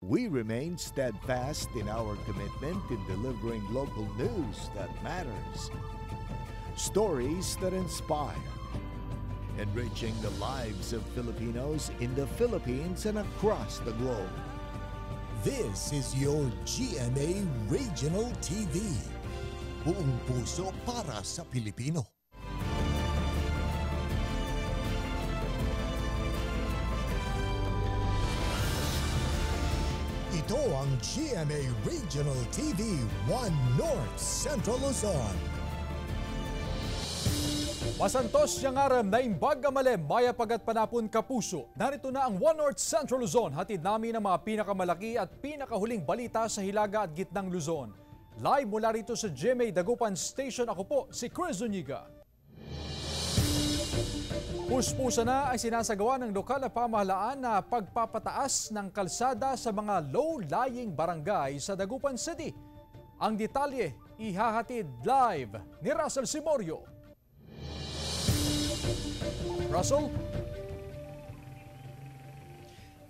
We remain steadfast in our commitment in delivering local news that matters, stories that inspire, enriching the lives of Filipinos in the Philippines and across the globe. This is your GMA Regional TV. Buong puso para sa Pilipino. Ito ang GMA Regional TV 1 North Central Luzon. Masantos siyang aram na imbag amale maya pagat panapon kapuso. Narito na ang 1 North Central Luzon. Hatid namin ang mga pinakamalaki at pinakahuling balita sa Hilaga at Gitnang Luzon. Live mula rito sa GMA Dagupan Station, ako po si Chris Zuniga. Puspusa na ay sinasagawa ng lokal na pamahalaan na pagpapataas ng kalsada sa mga low-lying barangay sa Dagupan City. Ang detalye ihahatid live ni Russell Simorio. Russell?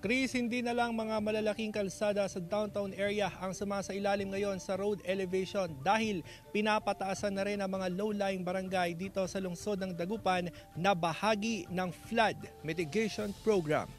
Chris, hindi na lang mga malalaking kalsada sa downtown area ang sumasailalim ngayon sa road elevation dahil pinapataasan na rin ang mga low-lying barangay dito sa lungsod ng Dagupan na bahagi ng flood mitigation program.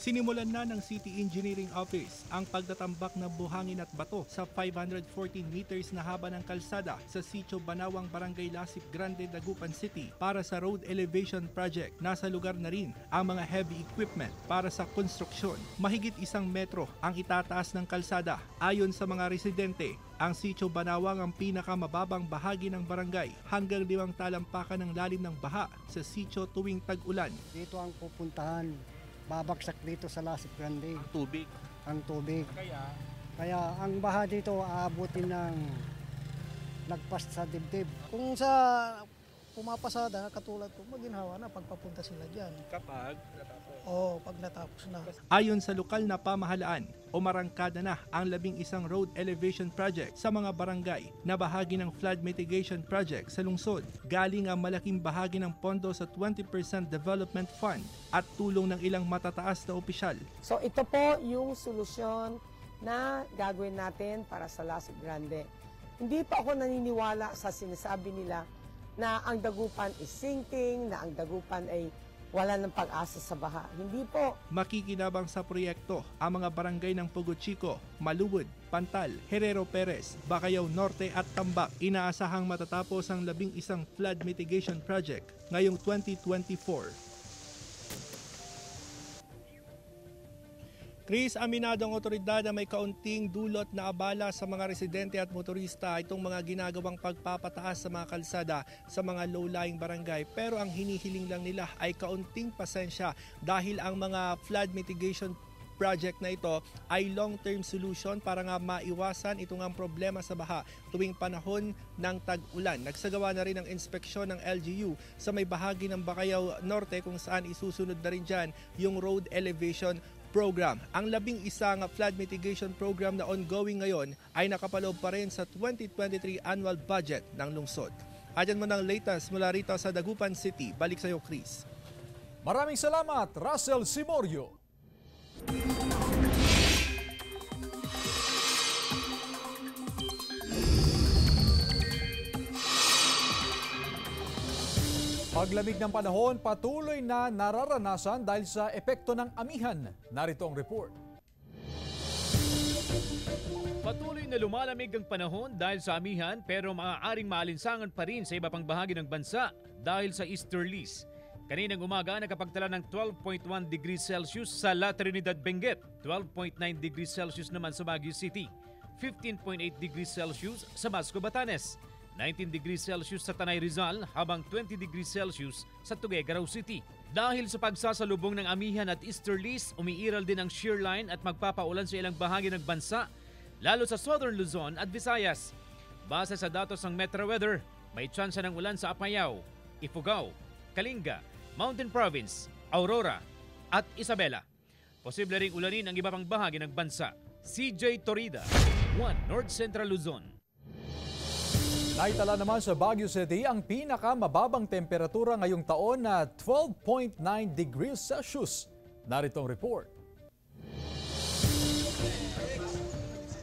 Sinimulan na ng City Engineering Office ang pagtatambak ng buhangin at bato sa 514 meters na haba ng kalsada sa Sitio Banawang Barangay Lasip Grande, Dagupan City para sa road elevation project. Nasa lugar na rin ang mga heavy equipment para sa konstruksyon. Mahigit 1 metro ang itataas ng kalsada. Ayon sa mga residente, ang Sitio Banawang ang pinakamababang bahagi ng barangay hanggang 5 talampakan ng lalim ng baha sa sitio tuwing tag-ulan. Dito ang pupuntahan. Babagsak dito sa Lasip Grande. Ang tubig. Kaya ang baha dito aabutin ng lagpas sa dibdib. Kung sa pumapasada, katulad ko, maginhawa na pagpapunta sila dyan. Kapag pag natapos na. Ayon sa lokal na pamahalaan, umarangkada na ang 11 road elevation project sa mga barangay na bahagi ng flood mitigation project sa lungsod. Galing ang malaking bahagi ng pondo sa 20% Development Fund at tulong ng ilang matataas na opisyal. So ito po yung solusyon na gagawin natin para sa Lasip Grande. Hindi pa ako naniniwala sa sinasabi nila na ang Dagupan is sinking, na ang Dagupan ay wala ng pag-asa sa baha. Hindi po. Makikinabang sa proyekto ang mga barangay ng Pugo Chico, Maluwod, Pantal, Herrero Perez, Bacayao Norte at Tambak. Inaasahang matatapos ang 11 flood mitigation project ngayong 2024. Chris, aminado ang otoridad na may kaunting dulot na abala sa mga residente at motorista itong mga ginagawang pagpapataas sa mga kalsada sa mga low-lying barangay. Pero ang hinihiling lang nila ay kaunting pasensya dahil ang mga flood mitigation project na ito ay long-term solution para nga maiwasan itong ang problema sa baha tuwing panahon ng tag-ulan. Nagsagawa na rin ang inspeksyon ng LGU sa may bahagi ng Bacayao Norte kung saan isusunod na rin dyan yung road elevation program. Ang 11 flood mitigation program na ongoing ngayon ay nakapaloob pa rin sa 2023 annual budget ng lungsod. Ayan mo ng latest mula rito sa Dagupan City. Balik sa iyo, Chris. Maraming salamat, Russell Simorio. Paglamig ng panahon, patuloy na nararanasan dahil sa epekto ng amihan. Narito ang report. Patuloy na lumalamig ang panahon dahil sa amihan pero maaaring maalinsangan pa rin sa iba pang bahagi ng bansa dahil sa easterlies. Kaninang umaga nakapagtala ng 12.1 degrees Celsius sa La Trinidad, Benguet, 12.9 degrees Celsius naman sa Baguio City, 15.8 degrees Celsius sa Masco, Batanes, 19 degrees Celsius sa Tanay Rizal habang 20 degrees Celsius sa Tuguegarao City. Dahil sa pagsasalubong ng amihan at easterlies, umiiral din ang shear line at magpapaulan sa ilang bahagi ng bansa, lalo sa Southern Luzon at Visayas. Base sa datos ng Metro Weather, may tsansa ng ulan sa Apayao, Ifugao, Kalinga, Mountain Province, Aurora at Isabela. Posible ring ulanin ang iba pang bahagi ng bansa. CJ Torida, 1 North Central Luzon. Naitala naman sa Baguio City ang pinakamababang temperatura ngayong taon na 12.9 degrees Celsius. Narito ang report.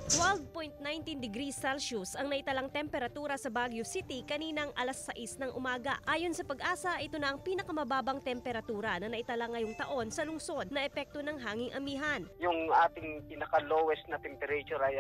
12.19 degrees Celsius ang naitalang temperatura sa Baguio City kaninang alas 6 ng umaga. Ayon sa Pag-asa, ito na ang pinakamababang temperatura na naitala ngayong taon sa lungsod na epekto ng hanging amihan. Yung ating pinaka-lowest na temperature ay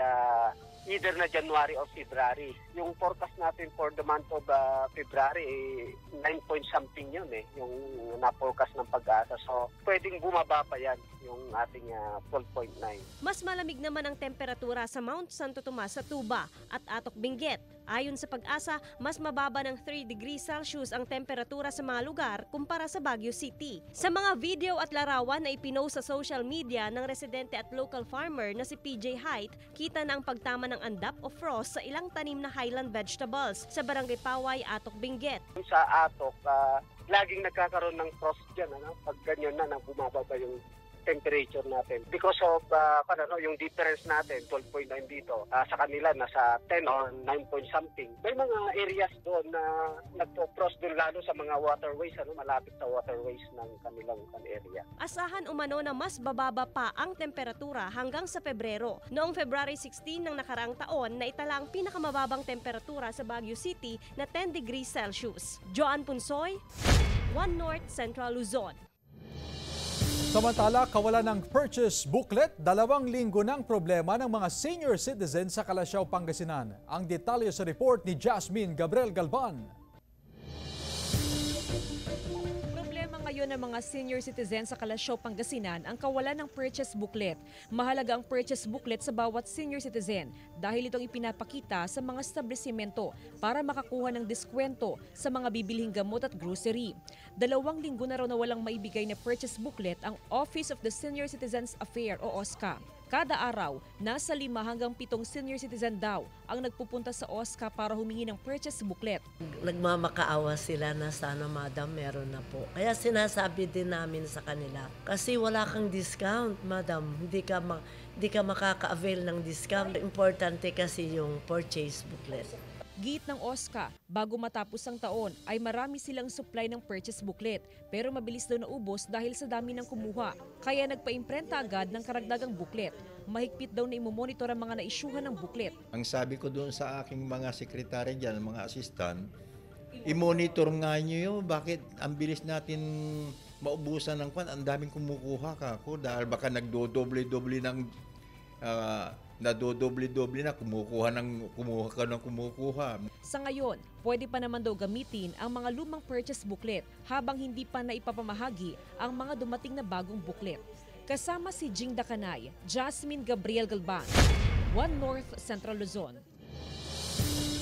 either na January or February. Yung forecast natin for the month of February, 9 point something yun yung na-forecast ng Pag-asa. So, pwedeng bumaba pa yan, yung ating 12.9. Mas malamig naman ang temperatura sa Mount Santo Tomas sa Tuba at Atok Benguet. Ayon sa Pag-asa, mas mababa ng 3 degrees Celsius ang temperatura sa mga lugar kumpara sa Baguio City. Sa mga video at larawan na ipinost sa social media ng residente at local farmer na si PJ Height, kita na ang pagtama ng andap o frost sa ilang tanim na highland vegetables sa Barangay Paway, Atok Benguet. Sa Atok, laging nagkakaroon ng frost dyan. Pag ganyan na bumababa yung temperature natin. Because of yung difference natin, 12.9 dito, sa kanila nasa 10 or 9 point something. May mga areas doon na nagpo-frost doon lalo sa mga waterways, malapit sa waterways ng kanilang area. Asahan umano na mas bababa pa ang temperatura hanggang sa Pebrero. Noong February 16 ng nakaraang taon, naitala ang pinakamababang temperatura sa Baguio City na 10 degrees Celsius. Joan Punsoy, One North Central Luzon. Samantala, kawalan ng purchase booklet, 2 linggo ng problema ng mga senior citizens sa Calasiao, Pangasinan. Ang detalye sa report ni Jasmine Gabriel Galban. Ngayon ng mga senior citizens sa Calasiao, Pangasinan ang kawalan ng purchase booklet. Mahalaga ang purchase booklet sa bawat senior citizen dahil itong ipinapakita sa mga establishmento para makakuha ng diskwento sa mga bibilhing gamot at grocery. 2 linggo na raw na walang maibigay na purchase booklet ang Office of the Senior Citizens Affairs o OSCA. Kada araw, nasa 5 hanggang 7 senior citizen daw ang nagpupunta sa OSCA para humingi ng purchase booklet. Nagmamakaawa sila na sana madam meron na po. Kaya sinasabi din namin sa kanila, kasi wala kang discount madam, hindi ka makaka-avail ng discount. Importante kasi yung purchase booklet. Giit ng OSCA, bago matapos ang taon ay marami silang supply ng purchase booklet pero mabilis daw naubos dahil sa dami ng kumuha. Kaya nagpa-imprenta agad ng karagdagang booklet. Mahigpit daw na imomonitor ang mga naisyuhan ng booklet. Ang sabi ko doon sa aking mga sekretary dyan, mga assistant, i-monitor nga nyo yun. Bakit ang bilis natin maubusan ng kwan? Ang daming kumukuha ka ako dahil baka nagdodoble-doble ng nadodoble-doble na, kumukuha ka ng kumukuha. Sa ngayon, pwede pa naman daw gamitin ang mga lumang purchase booklet habang hindi pa naipapamahagi ang mga dumating na bagong booklet. Kasama si Jing Dakanay, Jasmine Gabriel Galban, One North Central Luzon.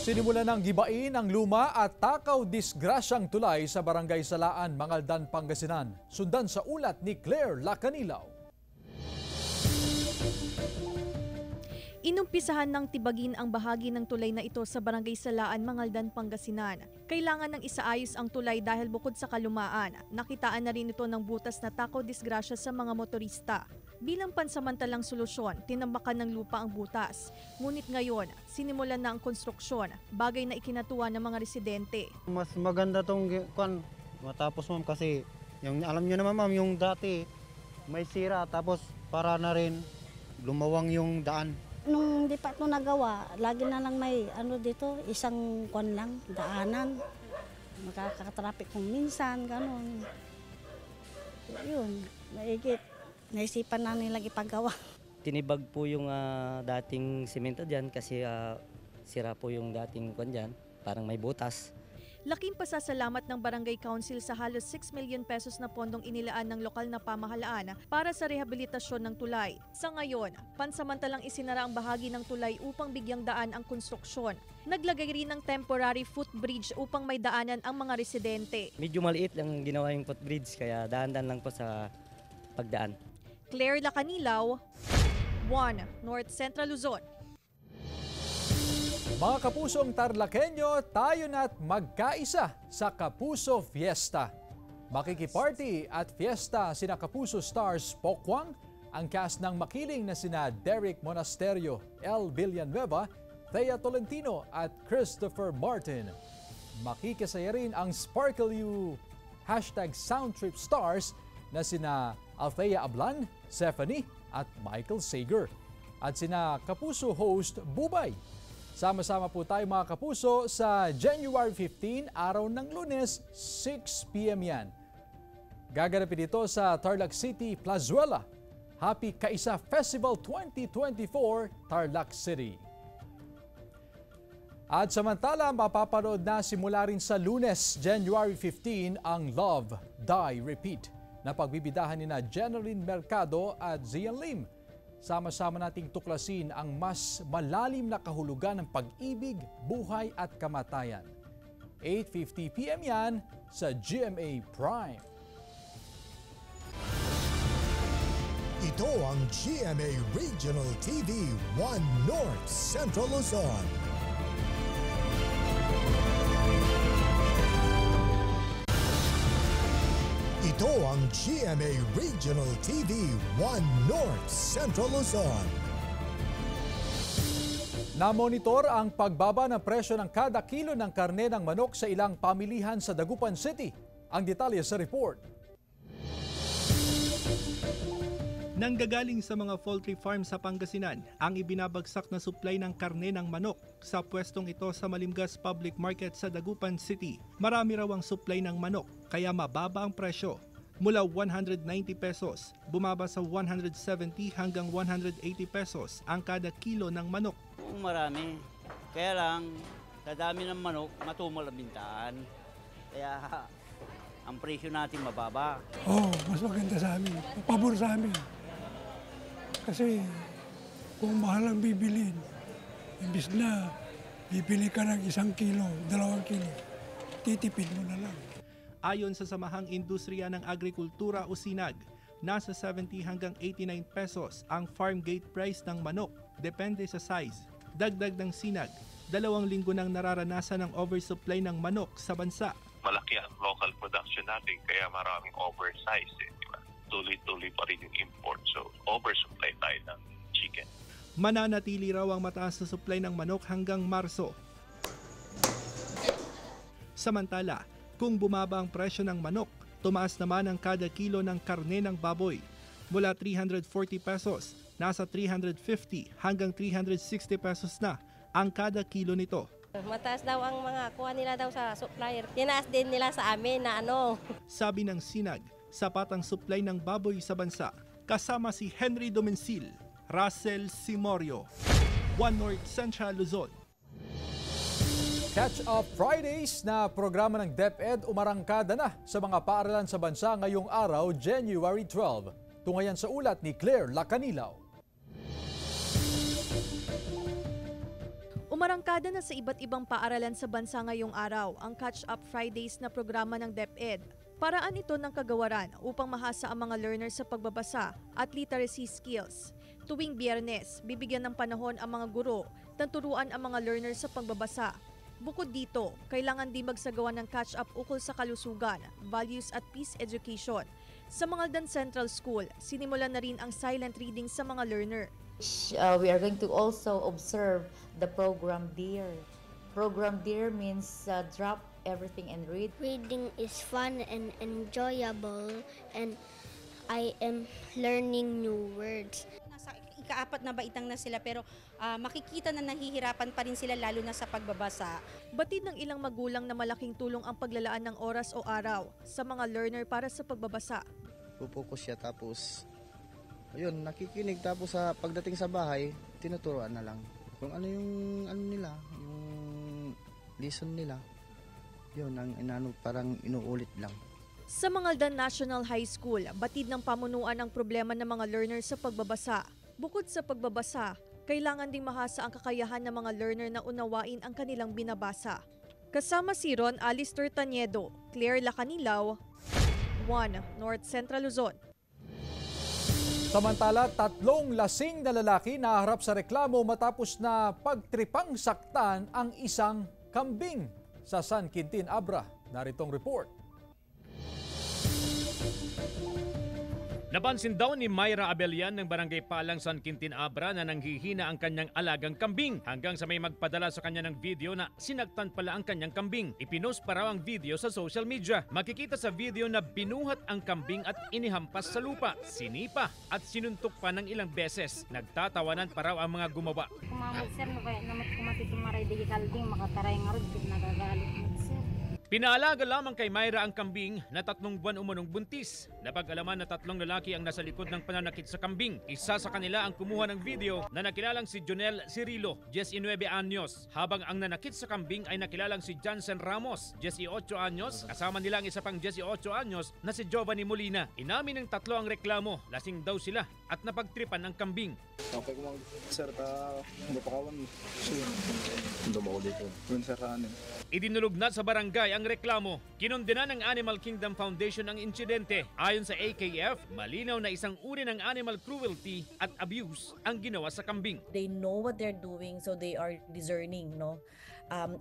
Sinimulan ng gibain ang luma at takaw disgrasyang tulay sa Barangay Salaan, Mangaldan, Pangasinan. Sundan sa ulat ni Claire Lacanilaw. Inumpisahan ng tibagin ang bahagi ng tulay na ito sa Barangay Salaan, Mangaldan, Pangasinan. Kailangan ng isaayos ang tulay dahil bukod sa kalumaan, nakitaan na rin ito ng butas na takaw disgrasya sa mga motorista. Bilang pansamantalang solusyon, tinambakan ng lupa ang butas. Ngunit ngayon, sinimulan na ang konstruksyon, bagay na ikinatuwa ng mga residente. Mas maganda itong matapos ma'am kasi yung, alam nyo naman ma'am, yung dati may sira tapos para na rin lumawang yung daan. Nung di pa ito nagawa, lagi na lang may dito, isang daanan. Makakatraffic kung minsan, gano'n. Yun, maigit. Naisipan na nilang ipagawa. Tinibag po yung dating simento dyan kasi sira po yung dating dyan, parang may butas. Laking pasasalamat ng Barangay Council sa halos 6 million pesos na pondong inilaan ng lokal na pamahalaan para sa rehabilitasyon ng tulay. Sa ngayon, pansamantalang isinara ang bahagi ng tulay upang bigyang daan ang konstruksyon. Naglagay rin ng temporary footbridge upang may daanan ang mga residente. Medyo maliit lang ginawa yung footbridge kaya dahan-dahan lang po sa pagdaan. Claire Lacanilaw, One North Central Luzon. Mga kapusong Tarlakenyo, tayo na't magkaisa sa Kapuso Fiesta. Makikiparty at fiesta sina Kapuso stars Pokwang, ang cast ng makiling na sina Derek Monasterio, El Villanueva, Thea Tolentino at Christopher Martin. Makikisaya rin ang Sparkle You #Soundtrip Stars na sina Althea Ablan, Stephanie at Michael Sager. At sina Kapuso host Bubay. Sama-sama po tayo mga kapuso sa January 15, araw ng Lunes, 6 p.m. yan. Gaganapin ito sa Tarlac City, Plazuela. Happy Kaisa Festival 2024, Tarlac City. At samantala, mapapanood na simula rin sa Lunes, January 15, ang Love, Die, Repeat na pagbibidahan ni na Jeneline Mercado at Zian Lim. Sama-sama nating tuklasin ang mas malalim na kahulugan ng pag-ibig, buhay at kamatayan. 8:50 p.m. yan sa GMA Prime. Ito ang GMA Regional TV 1 North Central Luzon. Ito ang GMA Regional TV 1 North Central Luzon. Namonitor ang pagbaba ng presyo ng kada kilo ng karne ng manok sa ilang pamilihan sa Dagupan City. Ang detalye sa report. Nanggagaling sa mga poultry farm sa Pangasinan ang ibinabagsak na supply ng karne ng manok sa pwestong ito sa Malimgas Public Market sa Dagupan City. Marami raw ang supply ng manok kaya mababa ang presyo. Mula 190 pesos, bumaba sa 170 hanggang 180 pesos ang kada kilo ng manok. Marami. Kaya lang, sa dami ng manok, matumal ang bintaan. Kaya ang presyo natin mababa. Mas maganda sa amin. Pabor sa amin. Kasi kung mahal ang bibilin, imbis na bibili ka ng 1 kilo, 2 kilo, titipid mo na lang. Ayon sa Samahang Industriya ng Agrikultura o SINAG, nasa 70 hanggang 89 pesos ang farm gate price ng manok, depende sa size. Dagdag ng SINAG, 2 linggo nang nararanasan ang oversupply ng manok sa bansa. Malaki ang local production natin kaya maraming oversize. Diba? Tuloy-tuloy pa rin yung import, so oversupply tayo ng chicken. Mananatili raw ang mataas na supply ng manok hanggang Marso. Samantala, kung bumaba ang presyo ng manok, tumaas naman ang kada kilo ng karne ng baboy. Mula 340 pesos, nasa 350 hanggang 360 pesos na ang kada kilo nito. Mataas daw ang mga kuha nila daw sa supplier. Tinaas din nila sa amin na ano. Sabi ng SINAG, sapat ang supply ng baboy sa bansa. Kasama si Henry Domencil, Russell Simorio, One North Central Luzon. Catch Up Fridays na programa ng DepEd umarangkada na sa mga paaralan sa bansa ngayong araw, January 12. Tungayan sa ulat ni Claire Lacanilaw. Umarangkada na sa iba't ibang paaralan sa bansa ngayong araw ang Catch Up Fridays na programa ng DepEd. Paraan ito ng kagawaran upang mahasa ang mga learners sa pagbabasa at literacy skills. Tuwing Biyernes, bibigyan ng panahon ang mga guro na turuan ang mga learners sa pagbabasa. Bukod dito, kailangan din magsagawa ng catch-up ukol sa kalusugan, values at peace education. Sa Mangaldan Central School, sinimulan na rin ang silent reading sa mga learner. We are going to also observe the program DEAR. Program DEAR means drop everything and read. Reading is fun and enjoyable, and I am learning new words. Nasa ika-4 na baitang na sila pero makikita na nahihirapan pa rin sila lalo na sa pagbabasa. Batid ng ilang magulang na malaking tulong ang paglalaan ng oras o araw sa mga learner para sa pagbabasa. Pupokus siya tapos ayun, nakikinig tapos sa pagdating sa bahay, tinuturuan na lang. Kung ano yung nila, yung lesson nila. Yun ang parang inuulit lang. Sa Mangaldan National High School, batid ng pamunuan ang problema ng mga learners sa pagbabasa. Bukod sa pagbabasa, kailangan ding mahasa ang kakayahan ng mga learner na unawain ang kanilang binabasa. Kasama si Ron Alistair Taniedo, Claire Lacanilaw, 1 North Central Luzon. Samantala, 3 lasing na lalaki naharap sa reklamo matapos na pagtripang saktan ang isang kambing sa San Quintin, Abra. Naritong report. Napansin daw ni Myra Abelian ng Barangay Palang, San Quintin Abra na nanghihina ang kanyang alagang kambing hanggang sa may magpadala sa kanya ng video na sinaktan pala ang kanyang kambing. Ipinost pa raw ang video sa social media. Makikita sa video na binuhat ang kambing at inihampas sa lupa, sinipa at sinuntok pa ng ilang beses. Nagtatawanan pa raw ang mga gumawa. Kumamag sir, no kaya naman kumatitumari di kalding makataray nga rin, nagagalit mo sir. Pinaalaga lamang kay Myra ang kambing na 3 buwan umunong buntis. Napag-alaman na 3 lalaki ang nasa likod ng pananakit sa kambing. Isa sa kanila ang kumuha ng video na nakilalang si Jonel Cirilo, 19 anyos. Habang ang nanakit sa kambing ay nakilalang si Jansen Ramos, 18 anyos. Kasama nila ang isa pang 18 anyos na si Giovanni Molina. Inamin ng 3 ang reklamo. Lasing daw sila at napagtripan ang kambing. Okay ko mag sir ta mapakawan siya. Dumawali ko. Sir kanin. Idinulugnat sa barangay ang reklamo. Kinondena ng Animal Kingdom Foundation ang insidente. Ayon sa AKF, malinaw na isang uri ng animal cruelty at abuse ang ginawa sa kambing. They know what they're doing, so they are discerning,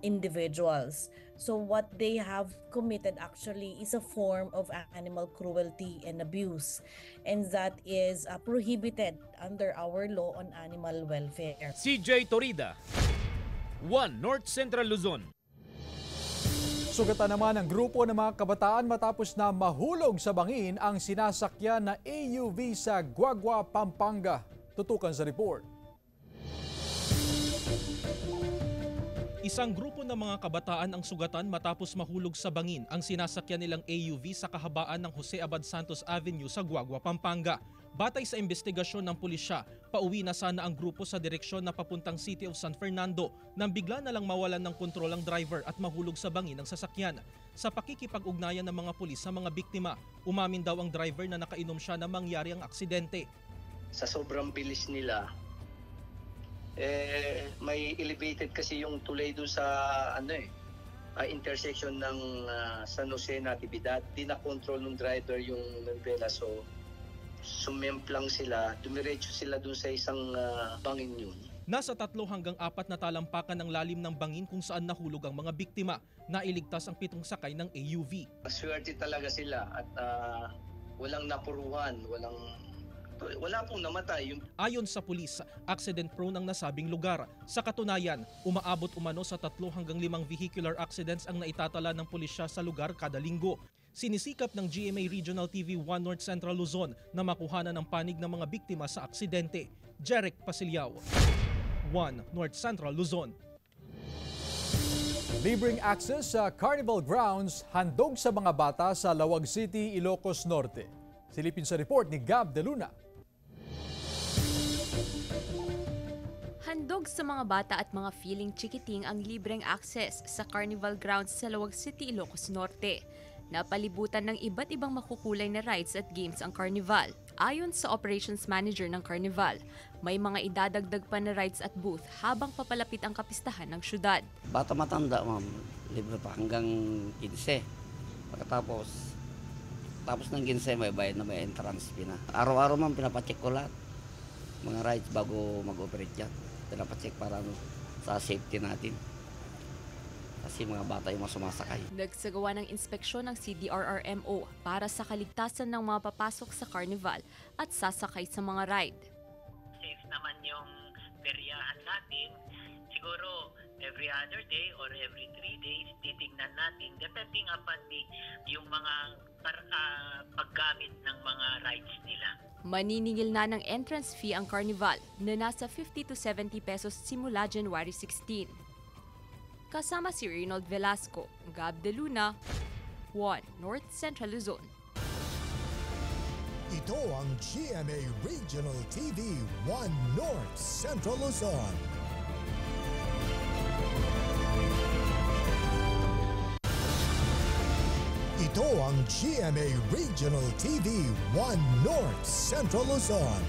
individuals. So what they have committed actually is a form of animal cruelty and abuse, and that is prohibited under our law on animal welfare. CJ Torida, 1 North Central Luzon. Sugatan naman ang grupo ng mga kabataan matapos na mahulog sa bangin ang sinasakyan na AUV sa Guagua, Pampanga. Tutukan sa report. Isang grupo ng mga kabataan ang sugatan matapos mahulog sa bangin ang sinasakyan nilang AUV sa kahabaan ng Jose Abad Santos Avenue sa Guagua, Pampanga. Batay sa investigasyon ng pulisya, pauwi na sana ang grupo sa direksyon na papuntang City of San Fernando nang bigla na lang mawalan ng kontrol ang driver at mahulog sa bangin ng sasakyan. Sa pakikipag-ugnayan ng mga pulis sa mga biktima, umamin daw ang driver na nakainom siya na mangyari ang aksidente. Sa sobrang bilis nila, may elevated kasi yung tulay doon sa intersection ng San Jose Natividad. Di na control ng driver yung Navela, so sumemplang sila, dumiretso sila doon sa isang bangin yun. Nasa 3 hanggang 4 na talampakan ng lalim ng bangin kung saan nahulog ang mga biktima. Nailigtas ang 7 sakay ng AUV. Swerte talaga sila at walang napuruhan, wala pong namatay. Ayon sa pulis, accident prone ang nasabing lugar. Sa katunayan, umaabot umano sa 3 hanggang 5 vehicular accidents ang naitatala ng pulisya sa lugar kada linggo. Sinisikap ng GMA Regional TV 1 North Central Luzon na makuhanan ng panig ng mga biktima sa aksidente. Jeric Pasiliao, 1 North Central Luzon. Libreng access sa Carnival Grounds handog sa mga bata sa Lawag City, Ilocos Norte. Silipin sa report ni Gab De Luna. Handog sa mga bata at mga feeling chikiting ang libreng access sa Carnival Grounds sa Lawag City, Ilocos Norte. Napalibutan ng iba't ibang makukulay na rides at games ang Carnival. Ayon sa Operations Manager ng Carnival, may mga idadagdag pa na rides at booth habang papalapit ang kapistahan ng syudad. Bata matanda, ma'am, libre pa hanggang 15. Pagkatapos ng 15, may bayad na, may entrance fee na. Araw-araw, ma'am, pinapacheck ko lahat. Mga rides bago mag-operate yan. Pinapacheck para sa safety natin. Kasi mga bata yung sumasakay. Nagsagawa ng inspeksyon ng CDRRMO para sa kaligtasan ng mga papasok sa Carnival at sasakay sa mga ride. Safe naman yung peryahan natin. Siguro every other day or every 3 days titignan natin depending upon yung mga paggamit ng mga rides nila. Maniningil na ng entrance fee ang Carnival na nasa 50 to 70 pesos simula January 16. Kasama si Reynold Velasco, Gab De Luna, 1 North Central Luzon. Ito ang GMA Regional TV 1 North Central Luzon. Ito ang GMA Regional TV 1 North Central Luzon.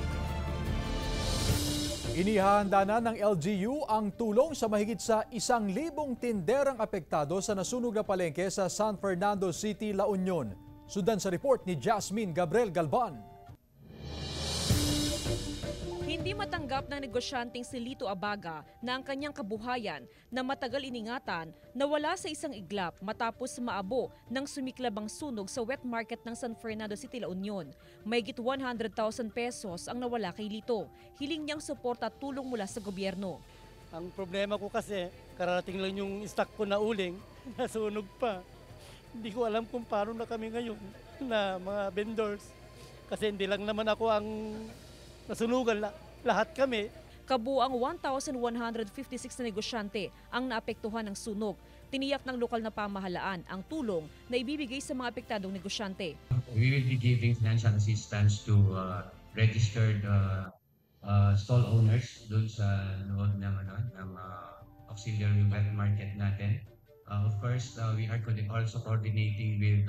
Inihahanda na ng LGU ang tulong sa mahigit sa 1,000 tinderang apektado sa nasunog na palengke sa San Fernando City, La Union. Sundan sa report ni Jasmine Gabriel Galban. Hindi matanggap ng negosyanteng si Lito Abaga na ang kanyang kabuhayan na matagal iningatan nawala sa isang iglap matapos maabo ng sumiklabang sunog sa wet market ng San Fernando City, La Union. Mahigit 100,000 pesos ang nawala kay Lito. Hiling niyang suporta at tulong mula sa gobyerno. Ang problema ko kasi, kararating lang yung stock ko na uling, nasunog pa. Hindi ko alam kung paano na kami ngayon na mga vendors. Kasi hindi lang naman ako ang nasunugan, lahat kami. Kabuang 1,156 na negosyante ang naapektuhan ng sunog. Tiniyak ng lokal na pamahalaan ang tulong na ibibigay sa mga apektadong negosyante. We will be giving financial assistance to registered stall owners doon sa loob ng auxiliary wet market natin. Of course, we are also coordinating with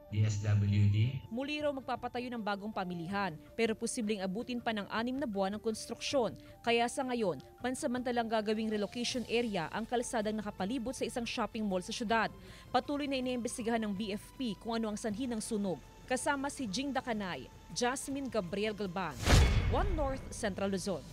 DSWD. Muli raw magpapatayo ng bagong pamilihan pero posibleng abutin pa ng 6 na buwan ng konstruksyon. Kaya sa ngayon, pansamantalang gagawing relocation area ang kalsadang nakapalibot sa isang shopping mall sa syudad. Patuloy na iniimbestigahan ng BFP kung ano ang sanhi ng sunog. Kasama si Jing Dacanay, Jasmine Gabriel Galban, One North Central Luzon.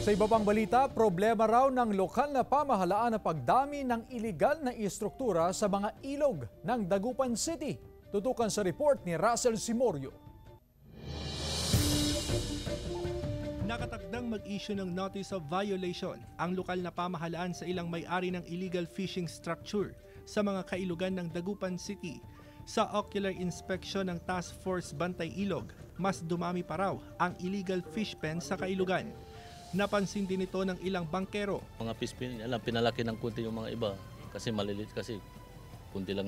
Sa iba pang balita, problema raw ng lokal na pamahalaan na pagdami ng iligal na istruktura sa mga ilog ng Dagupan City. Tutukan sa report ni Russell Simorio. Nakatakdang mag-issue ng notice of violation ang lokal na pamahalaan sa ilang may-ari ng illegal fishing structure sa mga kailugan ng Dagupan City. Sa ocular inspection ng Task Force Bantay Ilog, mas dumami pa raw ang illegal fish pen sa kailugan. Napansin din ito ng ilang bangkero. Mga fish pen, pinalaki ng kunti yung mga iba kasi malilit kasi kunti lang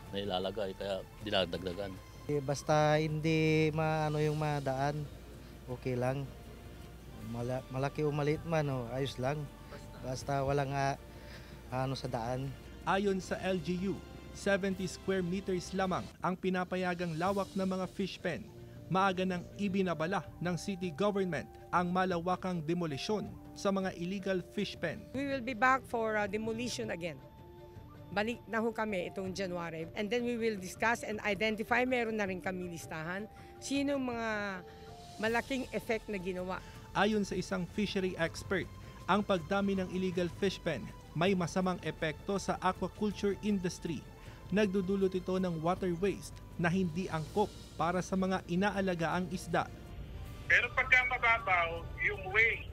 na ilalagay kaya dinadagdagan. Basta hindi yung madaan, okay lang. Malaki o maliit man, ayos lang. Basta walang sa daan. Ayon sa LGU, 70 square meters lamang ang pinapayagang lawak ng mga fish pen. Maaga nang ibinabala ng city government ang malawakang demolisyon sa mga illegal fish pen. We will be back for demolition again. Balik na ho kami itong January and then we will discuss and identify, meron na rin kami listahan, sino mga malaking effect na ginawa. Ayon sa isang fishery expert, ang pagdami ng illegal fish pen may masamang epekto sa aquaculture industry. Nagdudulot ito ng water waste na hindi angkop para sa mga inaalagaang isda. Pero pagka mababaw, yung waste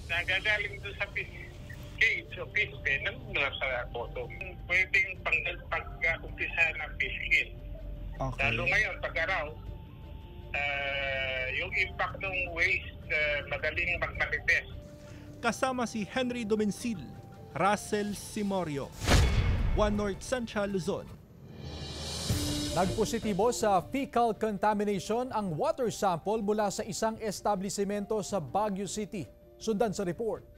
na gagaling doon sa fish cage o fish pen, nandun sa bottom. Pwedeng pag-umpisa ng fish kill. Okay. Lalo ngayon, pag-araw, yung impact ng waste magaling magmanifest. Kasama si Henry Domencil, Russell Simorio, One North Central Luzon. Nagpositibo sa fecal contamination ang water sample mula sa isang establisimento sa Baguio City. Sundan sa report.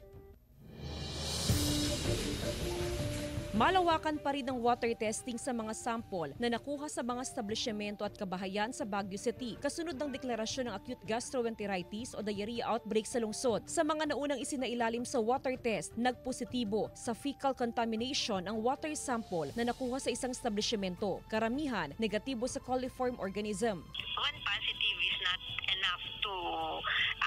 Malawakan pa rin ang water testing sa mga sample na nakuha sa mga establishmento at kabahayan sa Baguio City kasunod ng deklarasyon ng acute gastroenteritis o diarrhea outbreak sa lungsod. Sa mga naunang isinailalim sa water test, nagpositibo sa fecal contamination ang water sample na nakuha sa isang establishmento. Karamihan, negatibo sa coliform organism. One positive is not enough to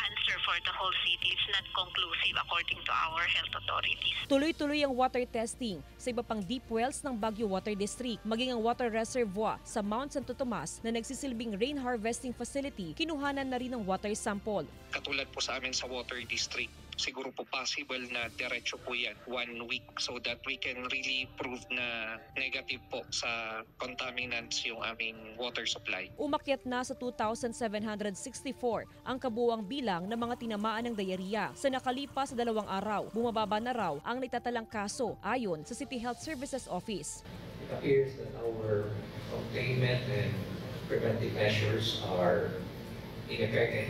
answer for the whole city. It's not conclusive according to our health authorities. Tuloy-tuloy ang water testing sa iba pang deep wells ng Baguio Water District, maging ang water reservoir sa Mount Santo Tomas na nagsisilbing rain harvesting facility, kinuhanan na rin ng water sample. Katulad po sa amin sa Water District, siguro po possible na diretso po yan 1 week so that we can really prove na negative po sa contaminants yung aming water supply. Umakyat na sa 2,764 ang kabuuang bilang ng mga tinamaan ng diarrhea. Sa nakalipas sa 2 araw, bumababa na raw ang naitatalang kaso ayon sa City Health Services Office. It appears that our containment and preventive measures are ineffective.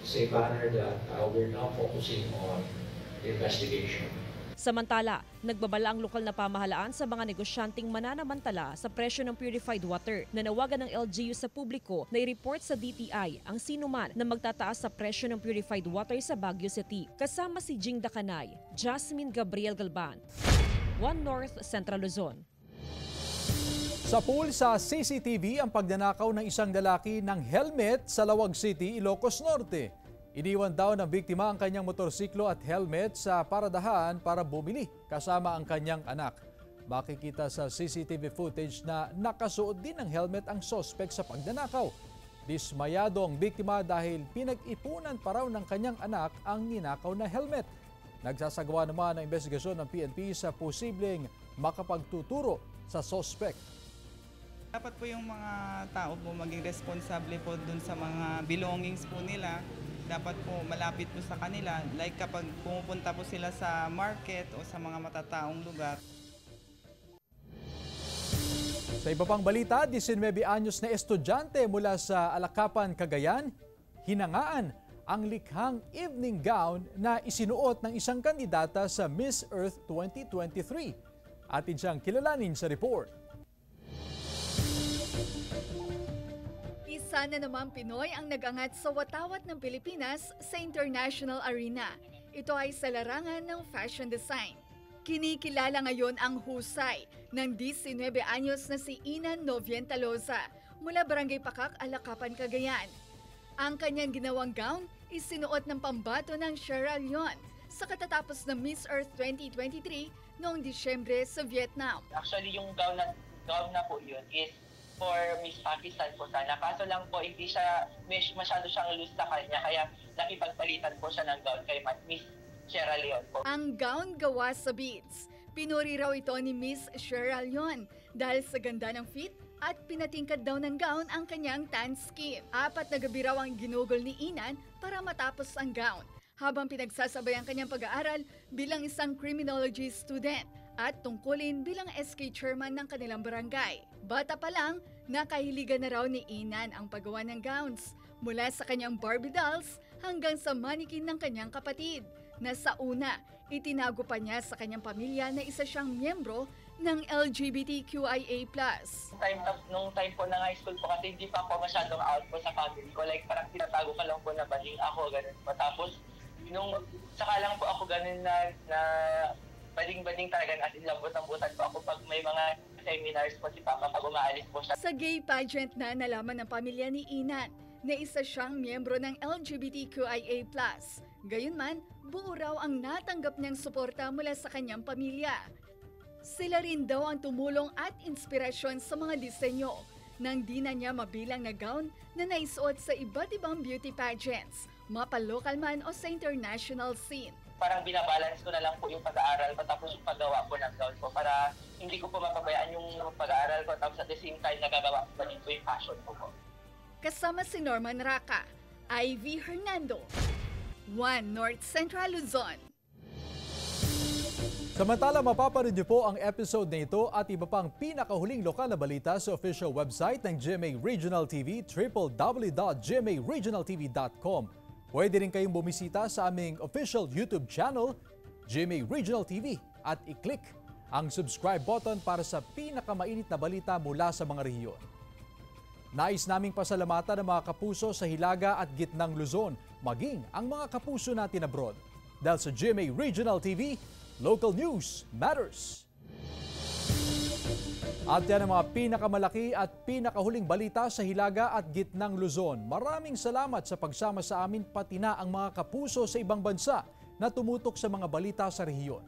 Say banner that we're now focusing on investigation. Samantala, nagbabala ang lokal na pamahalaan sa mga negosyanteng mananamantala sa presyo ng purified water. Nanawagan ng LGU sa publiko na i-report sa DTI ang sinuman na magtataas sa presyo ng purified water sa Baguio City. Kasama si Jing Dacanay, Jasmine Gabriel Galban, One North Central Luzon. Sa pool sa CCTV ang pagnanakaw ng isang lalaki ng helmet sa Lawag City, Ilocos Norte. Iniwan daw ng biktima ang kanyang motorsiklo at helmet sa paradahan para bumili kasama ang kanyang anak. Makikita sa CCTV footage na nakasuot din ng helmet ang sospek sa pagnanakaw. Dismayado ang biktima dahil pinag-ipunan pa raw ng kanyang anak ang ninakaw na helmet. Nagsasagawa naman ang investigasyon ng PNP sa posibleng makapagtuturo sa sospek. Dapat po yung mga tao po maging responsable po dun sa mga belongings po nila. Dapat po malapit po sa kanila. Like kapag pumupunta po sila sa market o sa mga matataong lugar. Sa iba pang balita, 19 anyos na estudyante mula sa Alakapan, Cagayan, hinangaan ang likhang evening gown na isinuot ng isang kandidata sa Miss Earth 2023. Atin siyang kilalanin sa report. Isa na naman Pinoy ang nag-angat sa watawat ng Pilipinas sa international arena. Ito ay sa larangan ng fashion design. Kinikilala ngayon ang husay ng 19 anyos na si Inan Novientaloza mula Barangay Pakak, Alakapan, Cagayan. Ang kanyang ginawang gown isinuot ng pambato ng Sierra Leone sa katatapos ng Miss Earth 2023 noong Disyembre sa Vietnam. Actually, yung gown na po yun is for Miss Pakistan po sana. Kaso lang po, hindi siya, masyado siyang loose sa kanya, kaya nakipagpalitan po siya ng gown kay Miss Sierra Leone po. Ang gown gawa sa beads. Pinuri raw ito ni Miss Sierra Leone dahil sa ganda ng fit at pinatingkad daw ng gown ang kanyang tan skin. 4 na gabi raw ang ginugol ni Inan para matapos ang gown, habang pinagsasabay ang kanyang pag-aaral bilang isang criminology student at tungkulin bilang SK chairman ng kanilang barangay. Bata pa lang, nakahiligan na raw ni Inan ang paggawa ng gowns, mula sa kanyang Barbie dolls hanggang sa mannequin ng kanyang kapatid, na sa una, itinago pa niya sa kanyang pamilya na isa siyang miyembro ng LGBTQIA+. Nung time po ng high school po, kasi hindi pa ako masyadong out po sa family ko. Like parang tinatago ka lang po na baling ako, ganun. Matapos, nung saka lang po ako ganun na baling-baling talaga at inlambot-lambutan po ako pag may mga seminars po si Papa pag umaalis po siya. Sa gay pageant na nalaman ng pamilya ni Inan na isa siyang miyembro ng LGBTQIA+. Gayunman, buo raw ang natanggap niyang suporta mula sa kanyang pamilya. Sila rin daw ang tumulong at inspirasyon sa mga disenyo nang di na niya mabilang na gown na naisuot sa iba't ibang beauty pageants, mapa-local man o sa international scene. Parang binabalance ko na lang po yung pag-aaral ko tapos yung paggawa ko ng gown ko para hindi ko po mapabayaan yung pag-aaral ko tapos at the same time nagagawa ko pa din po yung passion ko po. Kasama si Norman Raca, Ivy Hernando, One North Central Luzon. Samantala, mapapanood niyo po ang episode na ito at iba pang pinakahuling lokal na balita sa official website ng GMA Regional TV, www.gmaregionaltv.com. Pwede rin kayong bumisita sa aming official YouTube channel, GMA Regional TV, at i-click ang subscribe button para sa pinakamainit na balita mula sa mga rehiyon. Nais naming pasalamatan ang mga kapuso sa Hilaga at Gitnang Luzon, maging ang mga kapuso natin abroad. Dahil sa GMA Regional TV, local news matters. At yan ang mga pinakamalaki at pinakahuling balita sa Hilaga at Gitnang Luzon. Maraming salamat sa pagsama sa amin, pati na ang mga kapuso sa ibang bansa na tumutok sa mga balita sa rehiyon.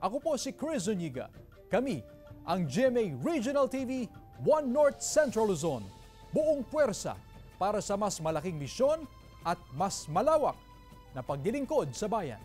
Ako po si Chris Zuniga. Kami ang GMA Regional TV, One North Central Luzon. Buong puwersa para sa mas malaking misyon at mas malawak na paglilingkod sa bayan.